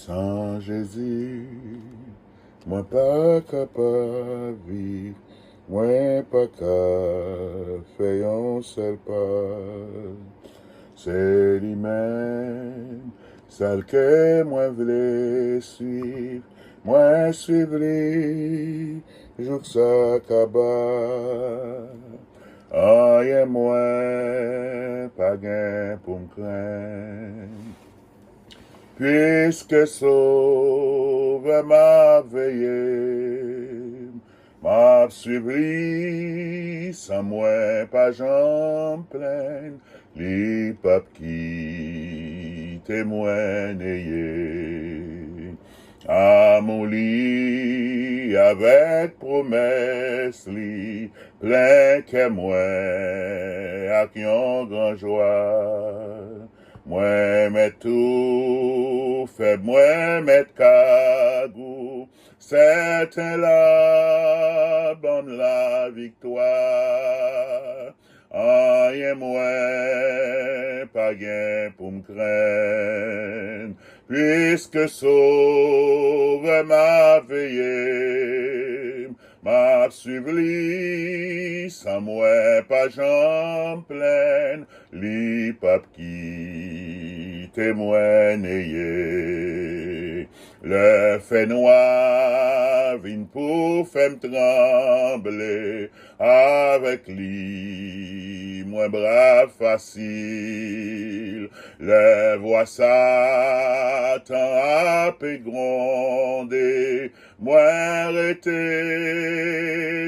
Sans Jésus, moi pas capable de vivre, moi pas capable de faire un seul pas. C'est lui-même, celle que moi voulais suivre, moi suivre lui, jour ça cabane. Rien moins, pas gain pour me craindre. Puisque sauve m'a veillé, m'a suivi, sans moi pas j'en pleine, les papes qui témoignent. À mon lit, avec promesse, lit, plein que moi, à qui en grand joie. Moi, mets tout, fais moi, mets cagou, c'est là, bonne la victoire. Rien moins, pas gain pour me craindre, puisque sauve m'a veillé, m'a suivi, sans moi pas j'en pleine, les papes qui témoignent. Le fait noir vient pour faire trembler, avec lui, moins brave facile. Le voix Satan a pu gronder, moi arrêté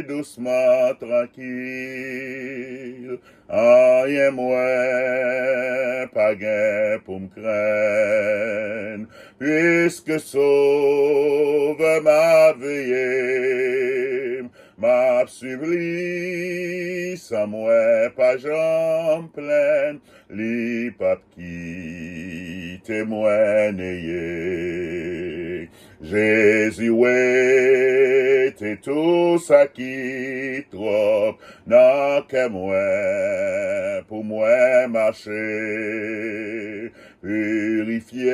doucement tranquille. Rien moins, pas gain pour me craindre, puisque sauve m'a veillé, m'a suivi, sans moi pas j'en pleine, les papes qui témoignent. Jésus, ouais, t'es tout ça qui trop, non que moi, pour moi marcher, purifier,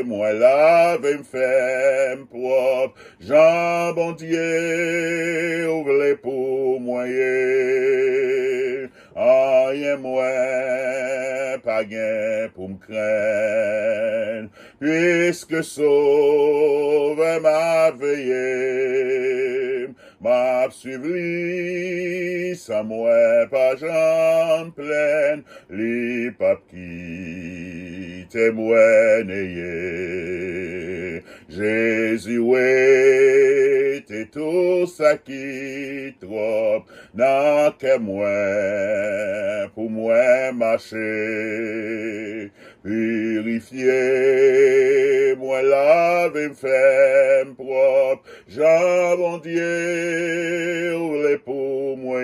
moi laver, m'faire propre, Jean bon Dieu, ouvre-les pour moyen, rien moins, pas gain pour me craindre, puisque sauve m'a veillé, m'a suivi, sans moi pas j'en pleine, les papes qui témoignent. Jésus, ouais, t'es tout ça qui trop, non que moi, pour moi marcher, purifier, moi laver, m'faire propre, Jean bon Dieu, ouvre pour moi,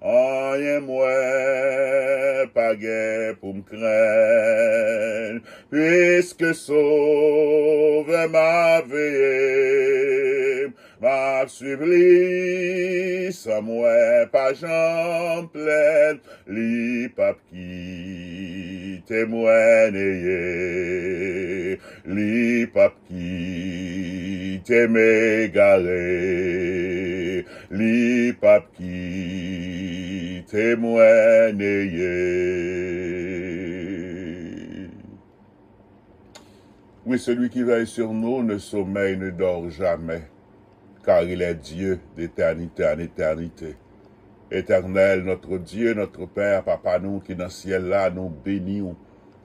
rien moins, pas gain pour me craindre, puisque sauve m'a veillé, m'a suivi, sans moi pas j'en pleine, les papes qui témoignent, les papes qui t'émégarent, les papes qui témoignent. Oui, celui qui veille sur nous ne sommeille, ne dort jamais, car il est Dieu d'éternité en éternité. Éternel, notre Dieu, notre Père, Papa, nous qui dans le ciel là, nous bénissons,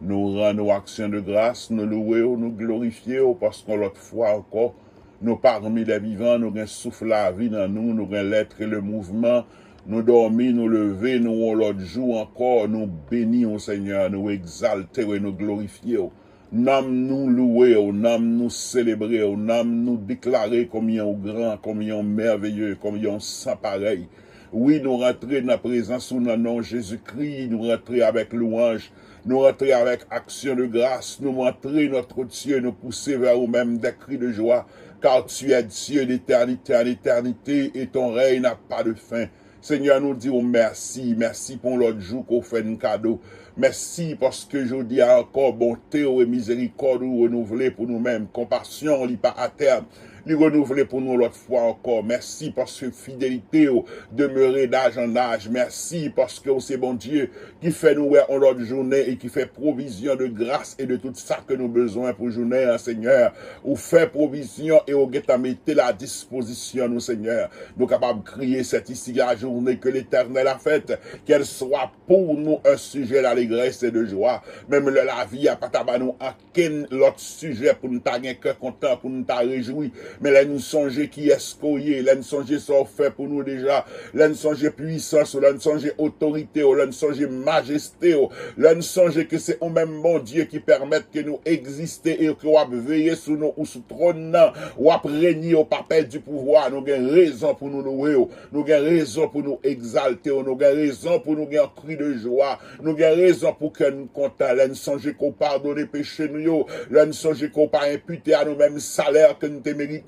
nous rendons actions de grâce, nous louons, nous glorifions, parce que l'autre fois encore, nous parmi les vivants, nous avons souffle la vie dans nous, nous avons l'être et le mouvement, nous dormons, nous levons, nous l'autre jour encore, nous bénissons, Seigneur, nous exaltons et nous glorifions. Nam nous louer, nam nous célébrer, nam nous déclarer combien grand, combien merveilleux, combien sans pareil. Oui, nous rentrer dans la présence ou dans le nom Jésus-Christ, nous rentrer avec louange, nous rentrer avec action de grâce, nous rentrer notre Dieu, nous pousser vers nous-mêmes des cris de joie, car tu es Dieu d'éternité en éternité et ton règne n'a pas de fin. Seigneur, nous disons merci, merci pour l'autre jour qu'on fait un cadeau. Merci parce que je dis encore bonté et miséricorde ou renouvelée pour nous-mêmes, compassion, lit pas à terme. Lui renouveler pour nous l'autre fois encore. Merci parce que fidélité demeurer d'âge en âge. Merci parce que c'est bon Dieu qui fait nous en l'autre journée et qui fait provision de grâce et de tout ça que nous besoin pour journée, hein, Seigneur. Ou fait provision et au guet à mettre la disposition, nous, Seigneur. Nous capables de crier cette ici la journée que l'Éternel a faite, qu'elle soit pour nous un sujet d'allégresse et de joie. Même la vie a pas tabac nous aucun l'autre sujet pour nous t'avoir cœur content, pour nous t'avoir réjoui. Mais là, nous songer qui est ce qu'on y est, là, nous songer ça fait pour nous déjà, là, nous songer puissance, là, nous songer autorité, là, nous songer majesté, là, nous songer que c'est au même bon Dieu qui permet que nous exister et que nous veiller sous nous ou sous trône, ou régner au papel du pouvoir. Nous avons raison pour nous louer, nous avons raison pour nous exalter, nous avons raison pour nous avoir un cri de joie, nous avons raison pour que nous comptons, là, nous songer qu'on pardonne les péchés nous, là, nous songer qu'on pas imputer à nous-mêmes salaire que nous te méritons.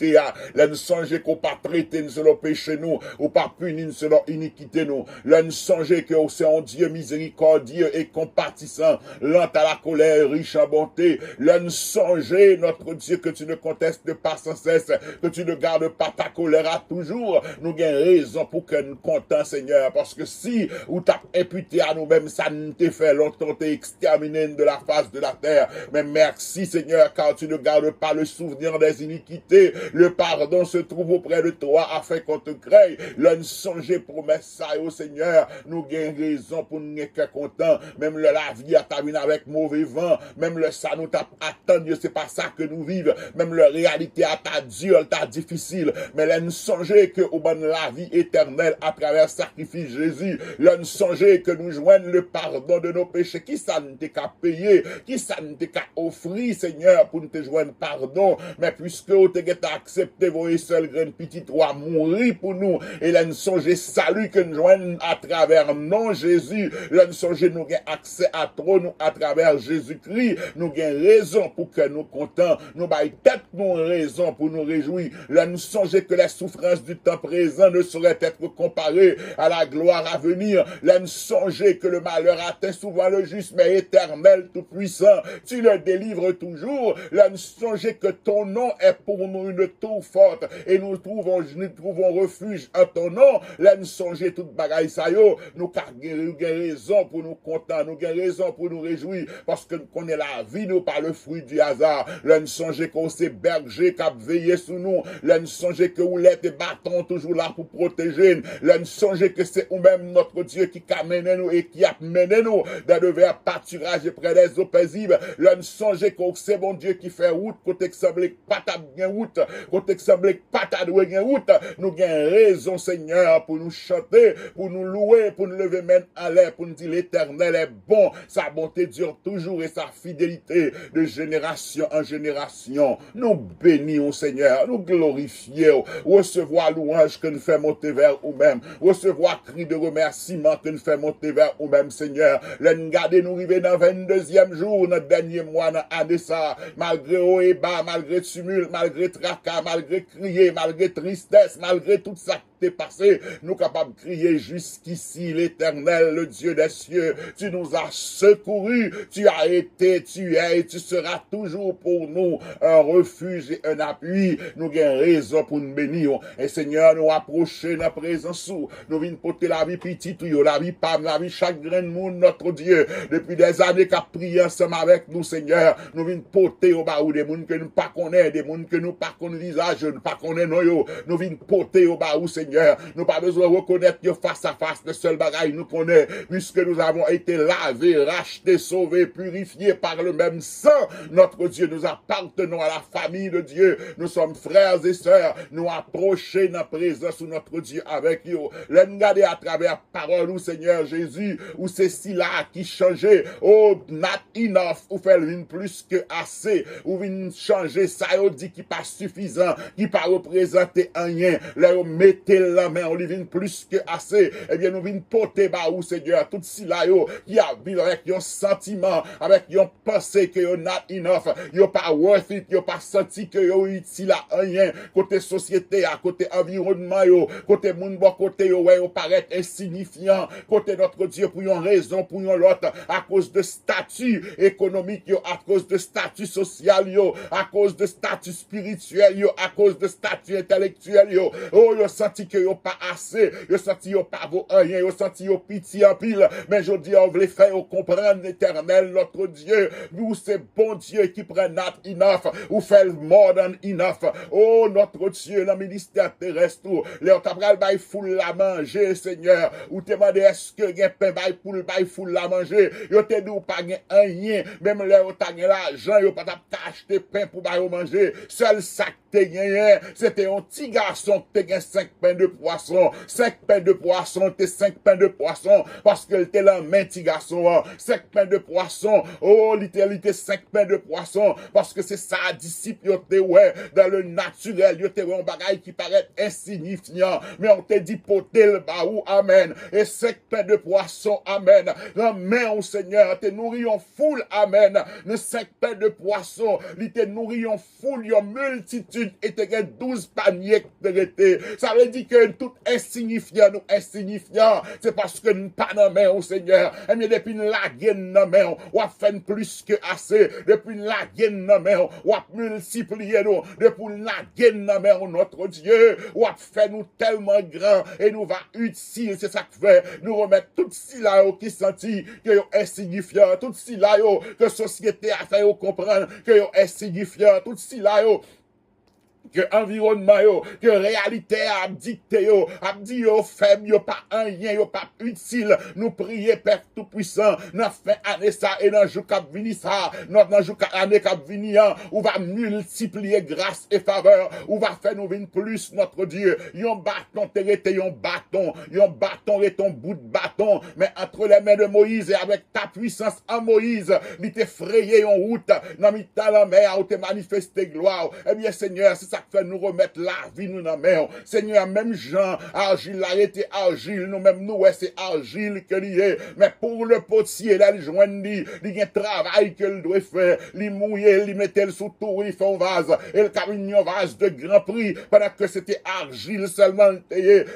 Là, nous songeons qu'on pas traiter selon péché nous, ou pas punir selon iniquité nous. Là, nous songeons que c'est un Dieu miséricordieux et compatissant, lent à la colère, riche en bonté. Là, nous songeons, notre Dieu, que tu ne contestes pas sans cesse, que tu ne gardes pas ta colère à toujours. Nous avons raison pour que nous comptons, Seigneur, parce que si ou t'as imputé à nous-mêmes, ça ne t'est fait longtemps, t'es exterminé de la face de la terre. Mais merci, Seigneur, car tu ne gardes pas le souvenir des iniquités. Le pardon se trouve auprès de toi afin qu'on te crée. Là, nous songer promesse ça au Seigneur. Nous avons raison pour nous être contents. Même la vie a terminé avec mauvais vent. Même le ça nous t'a attendu. C'est pas ça que nous vivons. Même la réalité a ta dure, ta difficile. Mais là, nous songer que au bon la vie éternelle à travers le sacrifice Jésus. Là, nous songer que nous joignons le pardon de nos péchés. Qui ça nous t'a qu'à payer? Qui ça nous t'a qu'à offrir, Seigneur, pour nous te joindre pardon? Mais puisque vous t'es accepter vos seuls graines petites roi mourir pour nous et là nous songer salut que nous joignons à travers non Jésus là nous songer nous gain accès à trop nous à travers Jésus-Christ nous gain raison pour que nous contents nous bail tête nous raison pour nous réjouir là nous songer que la souffrance du temps présent ne saurait être comparée à la gloire à venir là nous songer que le malheur atteint souvent le juste mais éternel tout puissant tu le délivres toujours là nous songer que ton nom est pour nous une tour forte et nous trouvons refuge en ton nom. Là, nous songeons toute bagaille ça yo. Nous avons raison pour nous contents. Nous avons raison pour nous réjouir parce que nous connaissons la vie, nous pas le fruit du hasard. Là, nous songeons qu'on s'est berger qui a veillé sur nous. Là, nous songeons que vous êtes bâtons toujours là pour protéger. Là, nous songeons que c'est ou-même notre Dieu qui a mené nous et qui a mené nous dans le vers pâturage près des eaux paisibles. Là, nous songeons que c'est bon Dieu qui fait route côté que semble pas ta bien route. Côté que semble pas ta doué gain route, nous gain raison Seigneur pour nous chanter, pour nous louer, pour nous lever main à l'air, pour nous dire l'Éternel est bon, sa bonté dure toujours et sa fidélité de génération en génération. Nous bénissons Seigneur, nous glorifions, recevoir louange que nous fait monter vers nous-mêmes, recevoir cri de remerciement que nous fait monter vers nous-mêmes Seigneur. L'en garder nous arriver dans 22e jour, notre dernier mois dans l'année ça, malgré haut et bas, malgré tumulte, malgré tracas, malgré crier, malgré tristesse, malgré tout ça qui t'est passé, nous capables de crier jusqu'ici, l'Éternel, le Dieu des cieux, tu nous as secourus, tu as été, tu es et tu seras toujours pour nous un refuge et un appui. Nous avons raison pour nous bénir. Et Seigneur, nous approcher de la présence, nous venons porter la vie petite, la vie pam, la vie chaque grain de monde, notre Dieu, depuis des années qu'a prié ensemble avec nous, Seigneur, nous venons porter au bas ou des mondes que nous pas connaissons, des mondes que nous pas connaissons visage, nous pas connaissons nous venons porter au bas ou Seigneur, nous pas besoin de reconnaître que face à face, le seul bagaille nous connaît, puisque nous avons été lavés, rachetés, sauvés, purifiés par le même sang, notre Dieu, nous appartenons à la famille de Dieu, nous sommes frères et sœurs, nous approcher dans la présence de notre Dieu avec nous, regarder à travers la parole ou Seigneur Jésus, ou c'est si là qui changeait, oh, not enough, ou faire une plus que assez, ou une changer ça, ou dit qui pas suffisant, qui pas représenter rien, là, mettez la main, on lui vient plus que assez. Eh bien, nous venons porter, bah, ou Seigneur, tout si là, yo, qui a vécu avec un sentiment, avec un pensée que you're not enough, you're pas worth it, you're pas senti que you're utile à rien, côté société, à côté environnement, yo, côté monde, côté yo, ouais, yo paraît insignifiant, côté notre Dieu, pour une raison, pour une autre, à cause de statut économique, yo, à cause de statut social, yo, à cause de statut spirituel, yo, à cause de statut intellectuel, yo, oh, yo senti que yo pas assez, yo senti yo pas vaut rien, yo senti yo pitié en pile, mais je dis, on voulait faire comprendre l'éternel, notre Dieu, nous, c'est bon Dieu qui prend not enough, ou fait more than enough, oh, notre Dieu, le ministère terrestre, les tabral bail foule la manger, Seigneur, ou te demandé est-ce que gen pain bail poule bail foule la manger, yo te dit ou pas gen rien, même là ou ta gen l'argent, yo pas t'acheter pain pour bail manger, seul sac te gagné, c'était un petit garçon qui te gagné 5 pains de poisson, 5 pains de poisson, t'es 5 pains de poisson, parce que t'es la main petit garçon, 5 pains de poisson, oh, littéralement 5 pains de poisson, parce que c'est ça, disciple, yo te ouais, dans le naturel, yo te ouais, un bagage qui paraît insignifiant, mais on te dit potel, baou, amen, et 5 pains de poisson, amen, la main au Seigneur, te nourrit en foule, amen, le 5 pains de poisson, il te nourrit en foule, yon multitude, et te gagne 12 paniers de l'été. Ça veut dire que tout insignifiant, nous insignifiant, c'est parce que nous pas dans main au Seigneur. Et bien, depuis la gaine dans main, on a fait plus que assez. Depuis la gaine dans main, on a multiplié nous. Depuis la gaine dans main, notre Dieu, on a fait nous tellement grand et nous va utile. C'est ça que fait. Nous remettre tout si là qui sentit que est insignifiant, tout si là que société a fait comprendre que est insignifiant, tout si là que environnement yo, que réalité a dicté yo, a dit yo faible, yo pas rien, yo pas utile. Nous prier Père tout-puissant, dans fin année ça et dans jour cap vini ça, dans jour année cap vini, on va multiplier grâce et faveur, on va faire nous venir plus notre Dieu. Yon bâton t'es yon bâton et ton bout de bâton, mais entre les mains de Moïse et avec ta puissance en Moïse, il t'a frayé en route, dans mi-temps la mer, où t'es manifesté gloire. Eh bien Seigneur, c'est ça fait nous remettre la vie nous dans main. Seigneur, même Jean, argile là était argile, nous-mêmes nous, ouais, c'est argile que lié. Mais pour le potier, là, il joigne, il y a un travail qu'il doit faire, il mouiller, il mettait sous tout, il fait un vase, et le cabine un vase de grand prix, pendant que c'était argile seulement,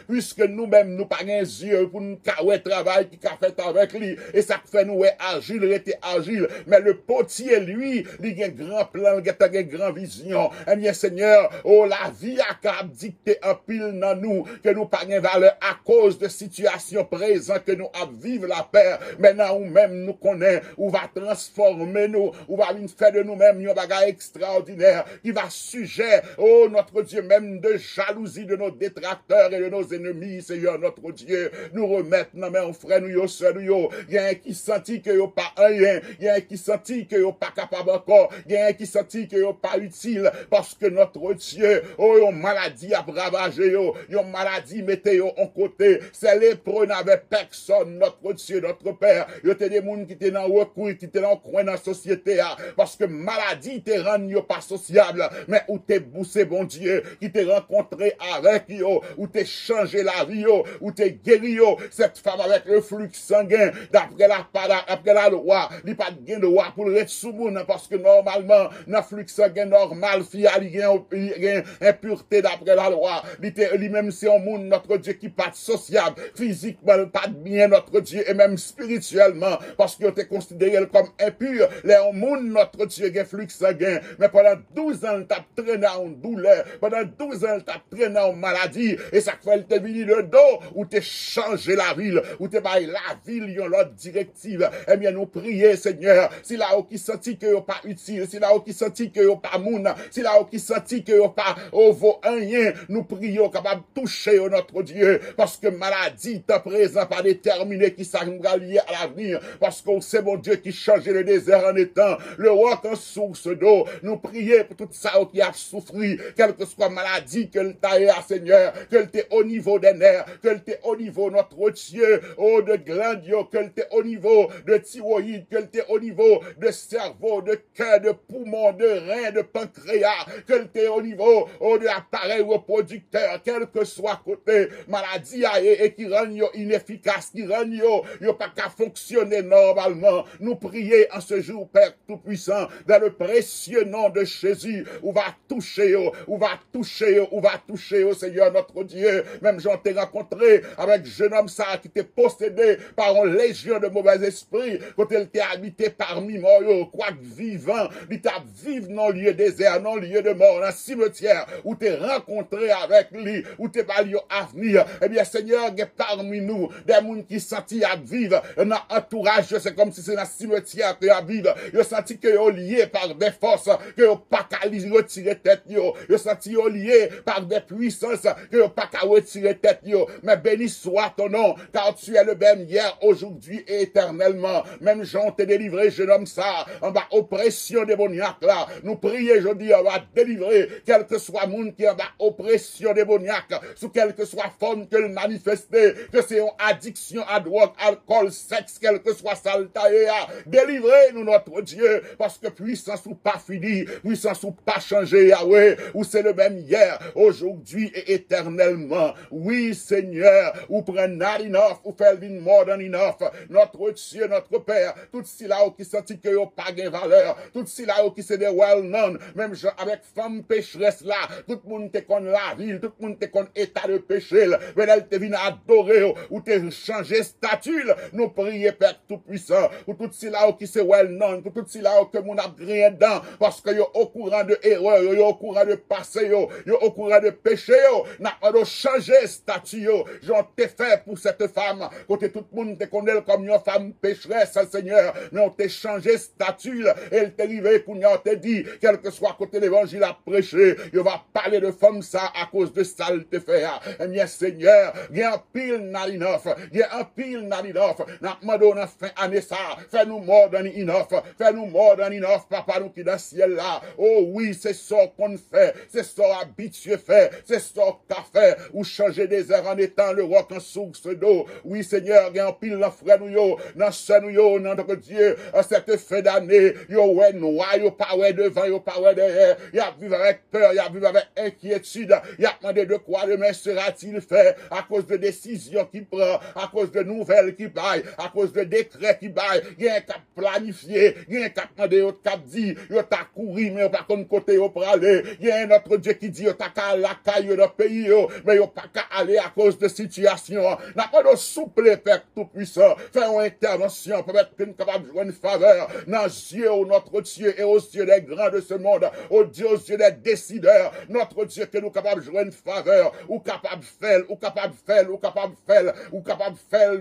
puisque nous-mêmes, nous pas un yeux pour nous caouer travail qui a fait avec lui, et ça fait nous, ouais, argile, il était argile, mais le potier, lui, il a un grand plan, il a une grande vision. Eh bien, Seigneur, oh, la vie a qu'à dicter un pile dans nous, que nous pas de valeur à cause de situations présentes que nous avons vivre la paix. Maintenant, ou même nous connaît, ou va transformer nous, ou va faire de nous-mêmes un bagage extraordinaire, qui va sujet, oh, notre Dieu, même de jalousie de nos détracteurs et de nos ennemis, Seigneur, notre Dieu, nous remettre dans mes frères, nous, yo, sœurs, yo, il y a un qui sentit que yo pas rien, il y a un qui sentit que yo pas capable encore, il y a un qui sentit que yo pas utile, parce que notre Dieu, oh, yon maladie a ravagé yo, yon maladie mettez yo en côté, c'est lépreux n'avait personne, notre Dieu, notre Père, yo te des moun qui étaient dans le recours, qui étaient dans le coin dans la société, parce que maladie te rend yo pas sociable, mais où t'es boussé, bon Dieu, qui t'es rencontré avec yo, où t'es changé la vie yo, où t'es guéri yo, cette femme avec le flux sanguin, d'après la loi, il pas de gain de loi pour le reste sous moun, parce que normalement, dans le flux sanguin normal, il y a impureté d'après la loi, lui-même c'est un monde, notre Dieu, qui pas sociable, physiquement, pas bien, notre Dieu, et même spirituellement, parce que t'es considéré comme impur, les monde, notre Dieu, qui flux sanguin, mais pendant 12 ans, t'as traîné en douleur, pendant 12 ans, t'as traîné en maladie, et ça fait te venu le dos, où t'es changé la ville, où t'es baillé la ville, yon l'autre directive, eh bien, nous prier, Seigneur, si là, qui senti que yon pas utile, si là, qui senti que yon pas moun, si là, qui senti que yon pas, vaut rien, nous prions capable de toucher notre Dieu, parce que maladie, t'as présent pas déterminé qui sera lié à l'avenir, parce qu'on sait, mon Dieu, qui change le désert en étant le roi en source d'eau. Nous prions pour tout ça qui a souffert, quelle que soit maladie, que le taille à Seigneur, que le t'es au niveau des nerfs, que le t'es au niveau notre Dieu, oh, de glandio, que le t'es au niveau de thyroïde, que le t'es au niveau de cerveau, de cœur, de poumon, de rein, de pancréas, que le t'es au au niveau de l'appareil reproducteur, quel que soit côté maladie et qui rend inefficace, qui rend pas qu'à fonctionner normalement. Nous prier en ce jour, Père Tout-Puissant, dans le précieux nom de Jésus, où va toucher, Seigneur notre Dieu. Même j'en t'ai rencontré avec jeune homme ça qui était possédé par une légion de mauvais esprits, quand il était habité parmi moi, quoique vivant, il t'a vivre dans le lieu désert, dans le lieu de mort, dans le cimetière, où t'es rencontré avec lui, où t'es pas lieu à venir. Eh bien, Seigneur, il y a parmi nous des gens qui sentent à vivre dans l'entourage, c'est comme si c'est dans le cimetière que à vivre. Ils senti que sont liés par des forces, que sont pas qu'à retirer tête, ils senti liés par des puissances, que sont pas qu'à retirer tête. Mais béni soit ton nom, car tu es le même hier, aujourd'hui et éternellement. Même Jean t'est délivré, jeune homme ça, en bas oppression démoniaque là. Nous prions aujourd'hui, on va délivrer, quel que soit monde qui est en bas oppression démoniaque, sous quelle que soit forme que le manifester, que c'est une addiction à drogue, alcool, sexe, quel que soit ça le taillé, délivrez-nous notre Dieu, parce que puissance ou pas fini, puissance ou pas changé, Yahweh, ou c'est le même hier, aujourd'hui et éternellement. Oui, Seigneur, ou prendre not enough, ou faire une more than enough, notre Dieu, notre Père, tout cela qui sentit que yon pas de valeur, tout cela qui c'est des well known, même avec femme pécheresse là, tout le monde te connaît la ville, tout le monde te connaît état de péché, mais elle te vient adorer, ou te changer statut, nous prions Père Tout-Puissant, ou tout cela qui c'est well known, tout cela que mon a rien dedans, parce que yon au courant de erreur, yon au courant de passé, yon au courant de péché, n'a pas de changer statut, j'en t'ai fait pour cette femme, côté tout le monde te connaît comme une femme pécheresse, Seigneur, mais on t'a changé statut, et elle t'est arrivé, qu'on t'a dit, quel que soit côté l'évangile à prêcher, il va parler de femme ça à cause de ça, elle te fait, eh bien, Seigneur, il y a un pile not enough, n'a pas de fin année ça, fais-nous more than enough, papa, nous qui dans le ciel là, oh oui, c'est ça qu'on fait, c'est ça habitué fait, c'est ça qu'a fait, ou changer des airs en étant le roc en source d'eau, oui, Seigneur, il y a un pile dans frère nous, dans ce nous, notre Dieu, à cette fin d'année, yo ouais noir, yo pas ouais devant, yo pas ouais derrière, y a vivre avec peur, y a vivre avec inquiétude, y a demandé de quoi demain sera-t-il fait, à cause de décisions qui prend, à cause de nouvelles qui baillent, à cause de décrets qui baillent, y a un cap planifié, y a un cap demandé, yo cap dit, yo t'a couru, mais yo pas comme côté yo pralé, y a un autre Dieu qui dit, yo t'a qu'à la caille dans le pays, yo, mais yo pas qu'à aller à cause de situation, n'a pas de souple, Père Tout-Puissant, faire une intervention, pour être capable de jouer une faveur, dans les yeux, notre Dieu, et aux yeux des grands de ce monde, aux yeux des décideurs, notre Dieu, que nous capables de jouer une faveur, ou capable de faire,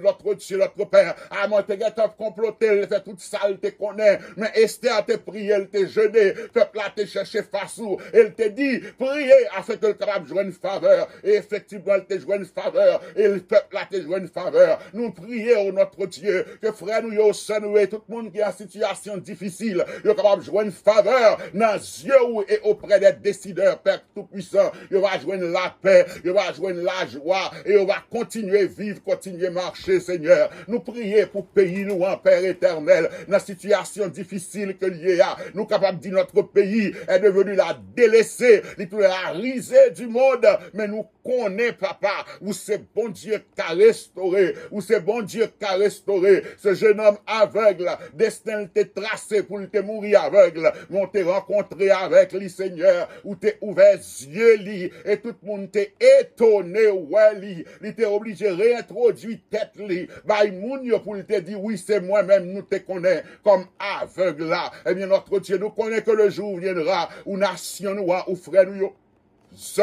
notre Dieu, notre Père, à mon te comploter, elle fait toute ça, elle te connaît, mais Esther te prié, elle te jeûné, peuple là te cherché face où, elle te dit, priez afin que le capable de jouer une faveur, et effectivement, elle te joué une faveur, et le peuple là te joué une faveur, nous prions, notre Dieu, que frère nous, yo, sœur nous, et tout le monde qui est en situation difficile, yo capable de jouer une faveur, dans les yeux et auprès des décideurs, Père Tout-Puissant, yo va jouer la paix, yo va jouer la joie, et on va continuer vivre, continuer marcher, Seigneur. Nous prions pour pays nous en Père éternel, dans la situation difficile que l'il y a. Nous capables de dire notre pays est devenu la délaissée, la risée du monde, mais nous connaissons, papa, où c'est bon Dieu qui a restauré, où c'est bon Dieu qui a restauré ce jeune homme aveugle, destin t'est tracé pour te mourir aveugle, mais on t'est rencontré avec lui, Seigneur, où t'es ouvert yeux li, et tout le monde t'est étonné, ouais li, il t'est obligé de réintroduire tête li, bah moun yo pour te dire, oui c'est moi-même, nous te connaît comme aveugle là, eh bien notre Dieu, nous connaît que le jour viendra, où nation nous, ou frère nous,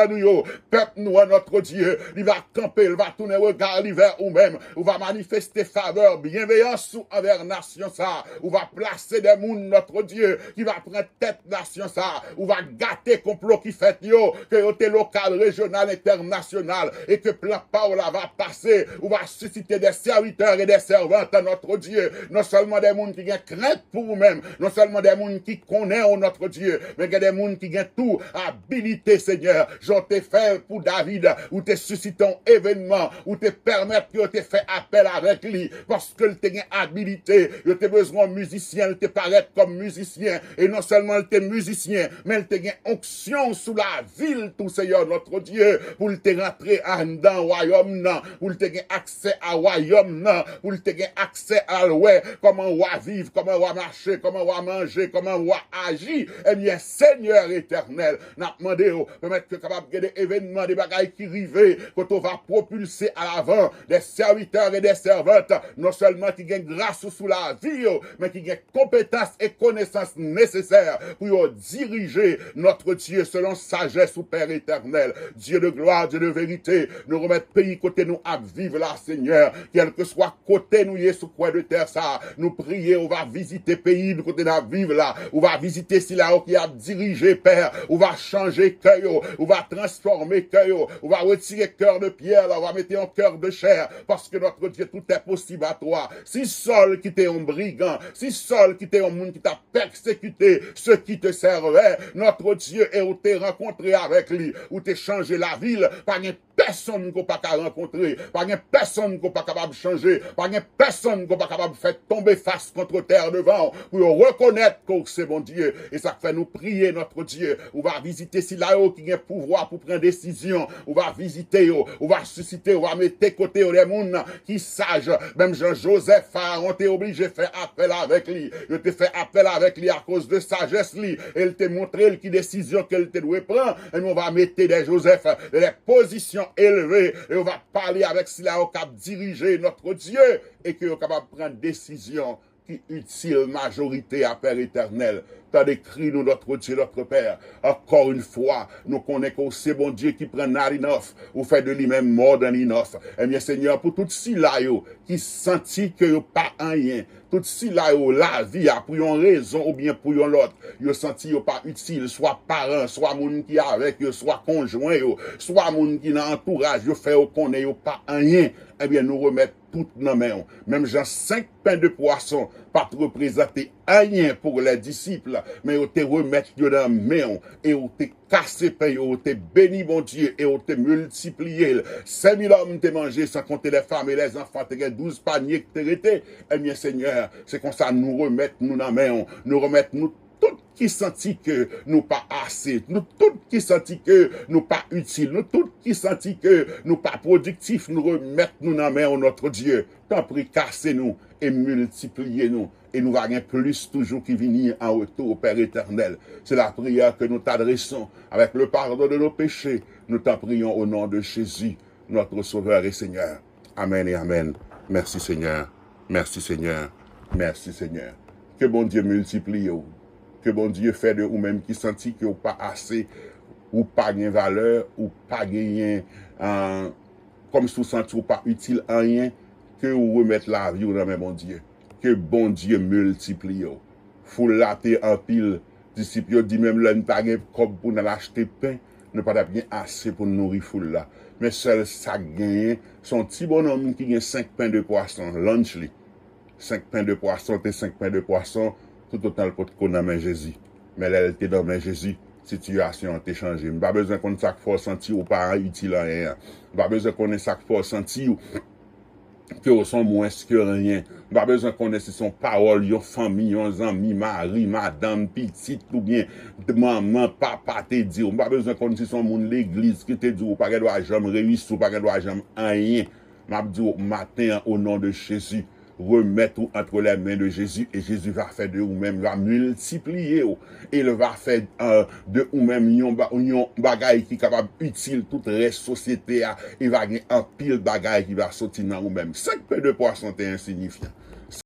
nous, peuple nous, notre Dieu, il va camper, il va tourner regard l'hiver ou même, il va manifester faveur, bienveillance envers nation ça, il va placer des mouns, notre Dieu, qui va prendre tête nation ça, il va gâter complot qui fait yo, que yoté local, régional, international, et que plein Paola va passer, il va susciter des serviteurs et des servantes à notre Dieu, non seulement des mouns qui ont crainte pour vous-même, non seulement des mouns qui connaissent notre Dieu, mais des mouns qui ont tout habilité, Seigneur, Seigneur, j'en t'ai fait pour David, ou t'es suscité un événement, ou t'es permettre que t'es fait appel avec lui, parce que t'es une habilité, t'es besoin de musicien, t'es paraître comme musicien, et non seulement t'es musicien, mais t'es une onction sous la ville, tout Seigneur notre Dieu, pour te rentrer dans le royaume, pour te accès à royaume, pour te accès à l'ouest, comment on va vivre, comment on va marcher, comment on va manger, comment on va agir. Eh bien, Seigneur éternel, n'a demandé, permettre que capable de des événements, des bagailles qui arrivent, quand on va propulser à l'avant des serviteurs et des servantes, non seulement qui gagnent grâce sous la vie, mais qui gagnent compétences et connaissances nécessaires pour diriger notre Dieu selon sagesse au Père éternel. Dieu de gloire, Dieu de vérité, nous remettre pays côté nous à vivre là, Seigneur, quel que soit côté nous y est sous quoi de terre ça, nous prier, on va visiter pays, nous côté nous vivre là, on va visiter si là qui a dirigé, Père, on va changer cœur, on va transformer cœur, on va retirer cœur de pierre, là, on va mettre un cœur de chair, parce que notre Dieu, tout est possible à toi. Si Saul qui était un brigand, si Saul qui était un monde qui t'a persécuté, ceux qui te servaient, notre Dieu, et où t'es rencontré avec lui, où t'es changé la ville, par une personne qu'on pas qu'à rencontrer, par une personne qu'on pas capable de changer, par une personne qu'on pas capable de faire tomber face contre terre devant, pour reconnaître que c'est bon Dieu. Et ça fait nous prier notre Dieu. On va visiter si là-haut qui a pouvoir pour prendre décision. On va visiter, on va susciter, on va mettre côté les gens qui sages. Même Jean-Joseph, on t'est obligé de faire appel avec lui. Je t'ai fait appel avec lui à cause de sagesse lui. Elle t'a montré qui décision qu'elle te doit prendre. Et nous on va mettre des Joseph, des positions élevées. Et on va parler avec si là-haut qui a dirigé notre Dieu. Et qui est capable de prendre décision qui utile majorité à Père éternel. T'as décrit nous notre Dieu, notre Père. Encore une fois, nous connaissons que c'est bon Dieu qui prend Narinoff ou fait de lui-même mort dans l'inoff. Eh bien, Seigneur, pour tout si là qui sentit que yo pas rien, tout si là la vie a pour une raison ou bien pour une autre, yo senti yo pas utile, soit parent, soit moun qui avec yo, soit conjoint yo, soit moun qui dans entourage yo fait yo connaît yo pas rien. Eh bien, nous remettre tout dans main. Même Jean 5 pains de poisson, pas représenter rien pour les disciples, mais on te remettre dans main et on te cassé pain, on te béni bon Dieu et on te multiplié. 5000 hommes te mangé sans compter les femmes et les enfants, te 12 paniers que te resté. Eh bien, Seigneur, c'est comme ça nous remettre nous dans main, nous remettre nous tout qui senti que nous pas assez, nous tout qui senti que nous pas utile, nous tout qui senti que nous pas productif, nous remettre nous dans main notre Dieu. T'en prie, cassez-nous et multipliez-nous. Et nous allons plus toujours qui venir en retour au Père éternel. C'est la prière que nous t'adressons avec le pardon de nos péchés. Nous t'en prions au nom de Jésus, notre Sauveur et Seigneur. Amen et Amen. Merci Seigneur. Merci Seigneur. Merci Seigneur. Que bon Dieu multiplie. Que bon Dieu fait de vous-même qui sentit que vous pas assez, ou pas de valeur, ou pas gagné, comme si vous sentez pas utile à rien, que vous remettez la vie dans bon Dieu. Que bon Dieu multiplie. Faut latter en pile. Disciples dit même là, nous pas comme pour nous acheter pain, nous pas bien assez pour nourrir foule là. Mais seul ça gagne, son petit bonhomme qui gagne 5 pains de poisson, lunch li. 5 pains de poisson, et 5 pains de poisson, tout autant le pot qu'on a main Jésus. Mais là, elle était dans main Jésus, situation a changé. Pas besoin qu'on sac fort senti ou pas utile à rien. Pas besoin qu'on ait sac fort senti ou que sont moins que rien. Pas besoin qu'on ait son parole, yon famille, yon amis, mari, madame, petite, ou bien maman, papa te dit. Pas besoin qu'on ait son monde l'église qui te dit ou pas qu'elle doit jamais réussir, ou pas qu'elle doit jamais rien. M'a dit matin au nom de Jésus. Remettre entre les mains de Jésus et Jésus va faire de vous-même, va multiplier et il va faire de vous-même un bagage qui est capable utile toute la société, il va gagner un pile bagage qui va sortir dans vous-même. 5 pains de poisson est insignifiant.